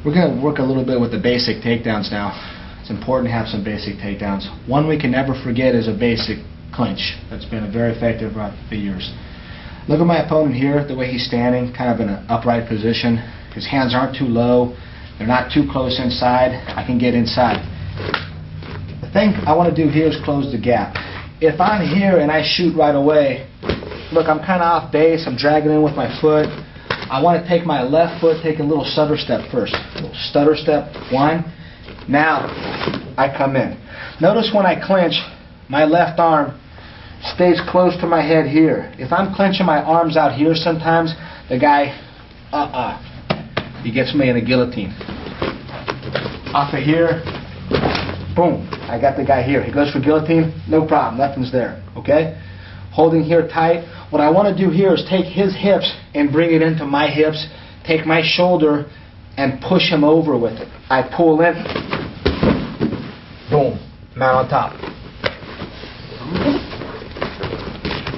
We're going to work a little bit with the basic takedowns now. It's important to have some basic takedowns. One we can never forget is a basic clinch. That's been very effective throughout the years. Look at my opponent here, the way he's standing, kind of in an upright position. His hands aren't too low. They're not too close inside. I can get inside. The thing I want to do here is close the gap. If I'm here and I shoot right away, look, I'm kind of off base. I'm dragging in with my foot. I want to take my left foot, take a little stutter step first. A little stutter step, one. Now I come in. Notice when I clinch, my left arm stays close to my head here. If I'm clenching my arms out here sometimes, the guy, he gets me in a guillotine. Off of here, boom, I got the guy here. He goes for guillotine, no problem, nothing's there, okay? Holding here tight. What I want to do here is take his hips and bring it into my hips, take my shoulder and push him over with it. I pull in, boom, mount on top.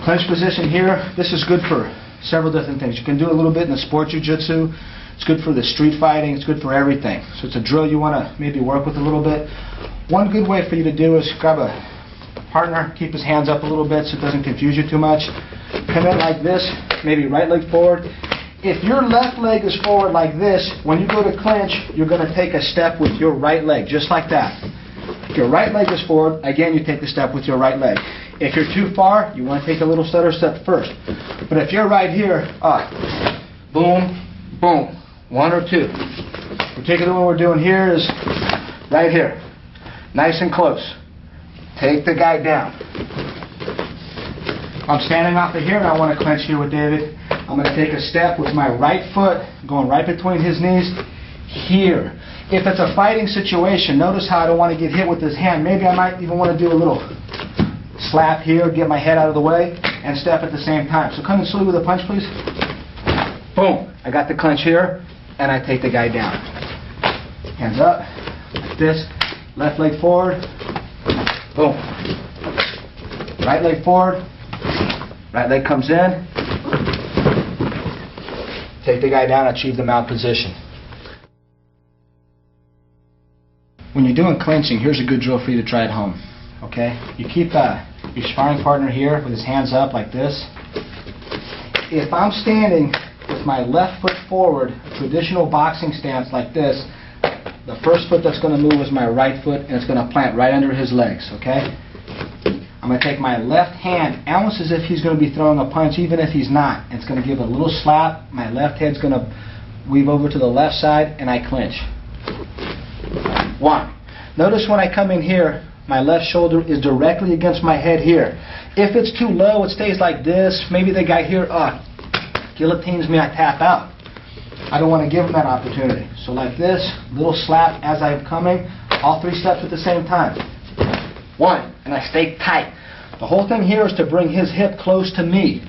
Clench position here, this is good for several different things. You can do a little bit in the sport jiu-jitsu. It's good for the street fighting. It's good for everything. So it's a drill you want to maybe work with a little bit. One good way for you to do is grab a partner, keep his hands up a little bit so it doesn't confuse you too much. Come in like this, maybe right leg forward. If your left leg is forward like this, when you go to clinch, you're going to take a step with your right leg, just like that. If your right leg is forward, again, you take the step with your right leg. If you're too far, you want to take a little stutter step first. But if you're right here, boom, boom, one or two. Particularly what we're doing here is right here, nice and close. Take the guy down. I'm standing off of here and I want to clinch here with David. I'm going to take a step with my right foot, going right between his knees, here. If it's a fighting situation, notice how I don't want to get hit with this hand. Maybe I might even want to do a little slap here, get my head out of the way, and step at the same time. So come in slowly with a punch, please. Boom. I got the clinch here, and I take the guy down. Hands up, like this. Left leg forward. Boom. Right leg forward. Right leg comes in. Take the guy down, achieve the mount position. When you're doing clinching, here's a good drill for you to try at home. Okay? You keep your sparring partner here with his hands up like this. If I'm standing with my left foot forward, a traditional boxing stance like this, the first foot that's going to move is my right foot, and it's going to plant right under his legs, okay? I'm going to take my left hand, almost as if he's going to be throwing a punch, even if he's not. It's going to give a little slap. My left hand's going to weave over to the left side, and I clinch. One. Notice when I come in here, my left shoulder is directly against my head here. If it's too low, it stays like this. Maybe the guy here, guillotines me, I tap out. I don't want to give him that opportunity. So like this, little slap as I'm coming, all three steps at the same time. One, and I stay tight. The whole thing here is to bring his hip close to me.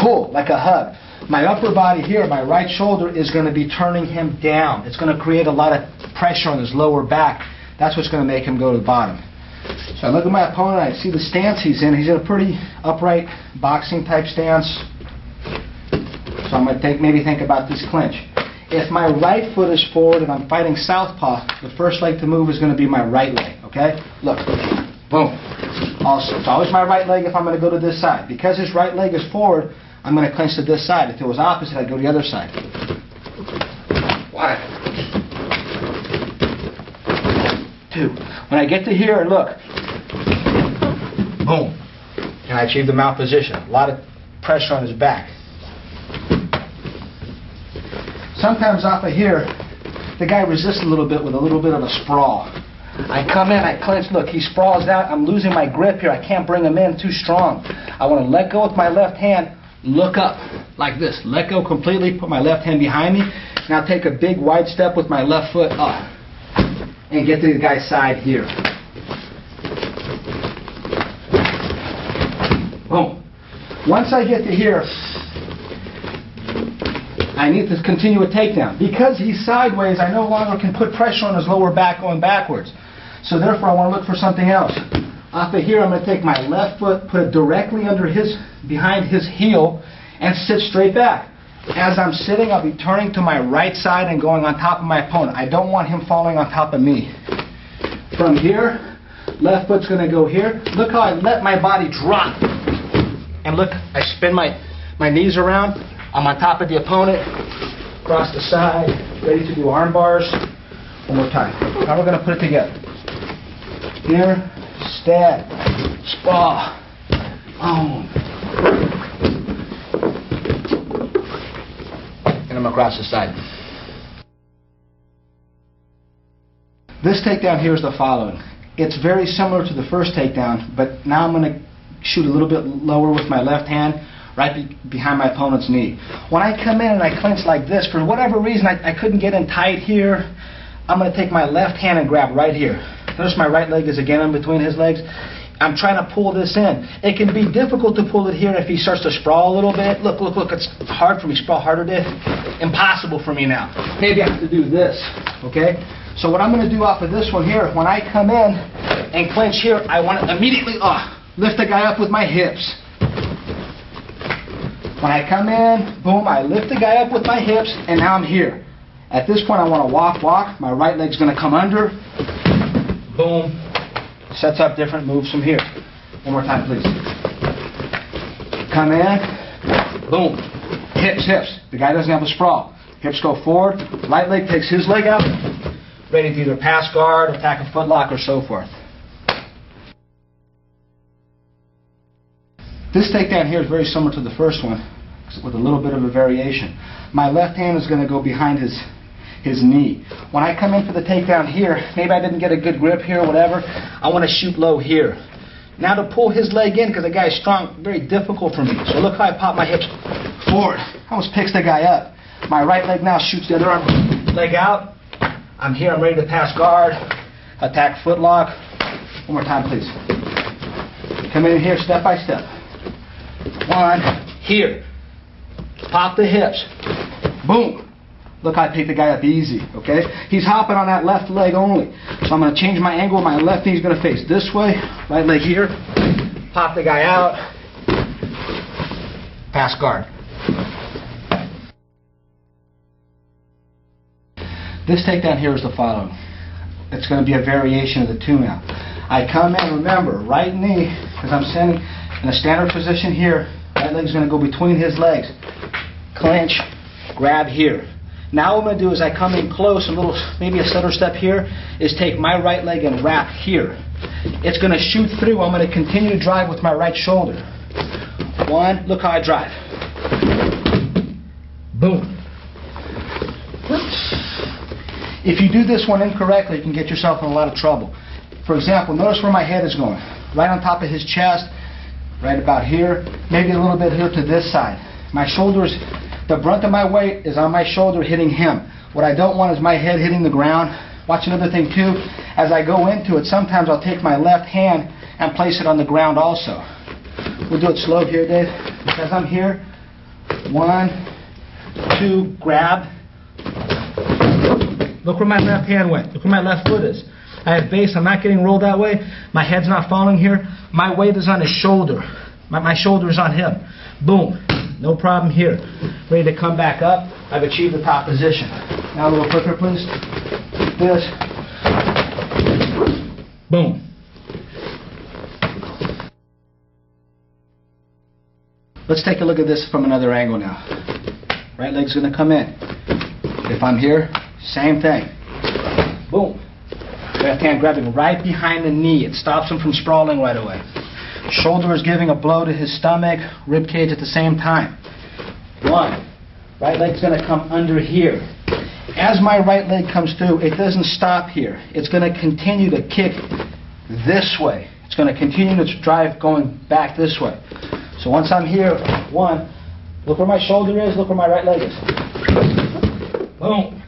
Pull, like a hug. My upper body here, my right shoulder, is going to be turning him down. It's going to create a lot of pressure on his lower back. That's what's going to make him go to the bottom. So I look at my opponent, I see the stance he's in. He's in a pretty upright boxing type stance. So I'm going to maybe think about this clinch. If my right foot is forward and I'm fighting southpaw, the first leg to move is going to be my right leg, okay? Look, boom. Also, it's always my right leg if I'm going to go to this side. Because his right leg is forward, I'm going to clinch to this side. If it was opposite, I'd go to the other side. One. Two. When I get to here, look. Boom. And I achieve the mount position. A lot of pressure on his back. Sometimes off of here, the guy resists a little bit with a little bit of a sprawl. I come in, I clinch, look, he sprawls out, I'm losing my grip here, I can't bring him in too strong. I want to let go with my left hand, look up, like this. Let go completely, put my left hand behind me. Now take a big wide step with my left foot up, and get to the guy's side here. Boom. Once I get to here, I need to continue a takedown. Because he's sideways, I no longer can put pressure on his lower back going backwards. So therefore, I want to look for something else. Off of here, I'm going to take my left foot, put it directly under behind his heel, and sit straight back. As I'm sitting, I'll be turning to my right side and going on top of my opponent. I don't want him falling on top of me. From here, left foot's going to go here. Look how I let my body drop. And look, I spin my knees around. I'm on top of the opponent. Across the side, ready to do arm bars. One more time. Now we're going to put it together. Here, stab, sprawl, boom. And I'm across the side. This takedown here is the following. It's very similar to the first takedown, but now I'm going to shoot a little bit lower with my left hand, right behind my opponent's knee. When I come in and I clinch like this, for whatever reason I couldn't get in tight here, I'm going to take my left hand and grab right here. Notice my right leg is again in between his legs. I'm trying to pull this in. It can be difficult to pull it here if he starts to sprawl a little bit. Look, it's hard for me. Sprawl harder, Dave. Impossible for me now. Maybe I have to do this, okay? So what I'm going to do off of this one here, when I come in and clinch here, I want to immediately lift the guy up with my hips. When I come in, boom, I lift the guy up with my hips, and now I'm here. At this point, I want to walk. My right leg's going to come under. Boom. Sets up different moves from here. One more time, please. Come in. Boom. Hips. The guy doesn't have a sprawl. Hips go forward. Right leg takes his leg out. Ready to either pass guard, attack a footlock, or so forth. This takedown here is very similar to the first one, with a little bit of a variation. My left hand is going to go behind his knee. When I come in for the takedown here, maybe I didn't get a good grip here or whatever, I want to shoot low here. Now to pull his leg in, because the guy is strong, very difficult for me. So look how I pop my hips forward. Almost picks the guy up. My right leg now shoots the other arm leg out. I'm here, I'm ready to pass guard, attack footlock. One more time, please. Come in here step by step. One, here. Pop the hips. Boom. Look, I pick the guy up easy, okay? He's hopping on that left leg only. So I'm going to change my angle. My left knee is going to face this way. Right leg here. Pop the guy out. Pass guard. This takedown here is the following. It's going to be a variation of the two now. I come in, remember, right knee, because I'm standing in a standard position here. Right leg's going to go between his legs. Clinch, grab here. Now what I'm going to do is I come in close, maybe a stutter step here, is take my right leg and wrap here. It's going to shoot through. I'm going to continue to drive with my right shoulder. One, look how I drive. Boom. If you do this one incorrectly, you can get yourself in a lot of trouble. For example, notice where my head is going. Right on top of his chest, right about here, maybe a little bit here to this side. My shoulders, the brunt of my weight is on my shoulder hitting him. What I don't want is my head hitting the ground. Watch another thing too. As I go into it, sometimes I'll take my left hand and place it on the ground also. We'll do it slow here, Dave. As I'm here, 1, 2, grab. Look where my left hand went. Look where my left foot is. I have base. I'm not getting rolled that way. My head's not falling here. My weight is on his shoulder. My shoulder is on him. Boom. No problem here. Ready to come back up. I've achieved the top position. Now a little quicker, please. This. Boom. Let's take a look at this from another angle now. Right leg's going to come in. If I'm here, same thing. Boom. Left hand grabbing right behind the knee. It stops him from sprawling right away. Shoulder is giving a blow to his stomach, rib cage at the same time. 1. Right leg's going to come under here. As my right leg comes through, it doesn't stop here. It's going to continue to kick this way. It's going to continue to drive going back this way. So once I'm here, 1, look where my shoulder is, look where my right leg is. Boom.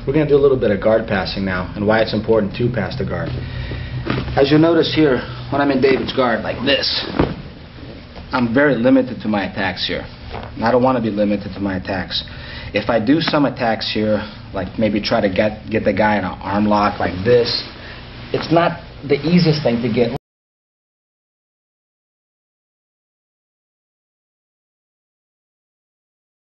We're going to do a little bit of guard passing now, and why it's important to pass the guard. As you'll notice here, when I'm in David's guard like this, I'm very limited to my attacks here. And I don't want to be limited to my attacks. If I do some attacks here, like maybe try to get the guy in an arm lock like this, it's not the easiest thing to get.